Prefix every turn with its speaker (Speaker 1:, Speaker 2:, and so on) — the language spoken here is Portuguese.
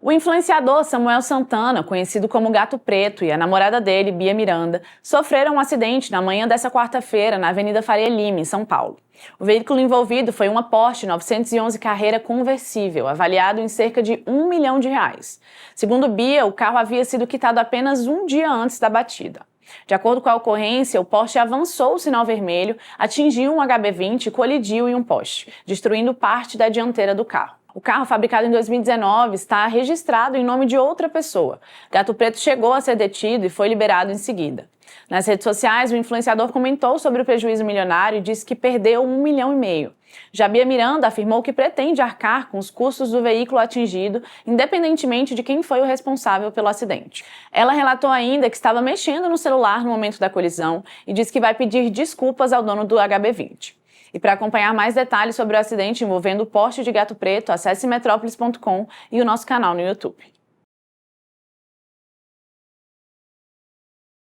Speaker 1: O influenciador Samuel Santana, conhecido como Gato Preto, e a namorada dele, Bia Miranda, sofreram um acidente na manhã dessa quarta-feira na Avenida Faria Lima, em São Paulo. O veículo envolvido foi uma Porsche 911 Carrera conversível, avaliado em cerca de R$ 1 milhão. Segundo Bia, o carro havia sido quitado apenas um dia antes da batida. De acordo com a ocorrência, o Porsche avançou o sinal vermelho, atingiu um HB20 e colidiu em um poste, destruindo parte da dianteira do carro. O carro, fabricado em 2019, está registrado em nome de outra pessoa. Gato Preto chegou a ser detido e foi liberado em seguida. Nas redes sociais, o influenciador comentou sobre o prejuízo milionário e disse que perdeu R$ 1,5 milhão. Já Bia Miranda afirmou que pretende arcar com os custos do veículo atingido, independentemente de quem foi o responsável pelo acidente. Ela relatou ainda que estava mexendo no celular no momento da colisão e disse que vai pedir desculpas ao dono do HB20. E para acompanhar mais detalhes sobre o acidente envolvendo o Porsche de Gato Preto, acesse metrópolis.com e o nosso canal no YouTube.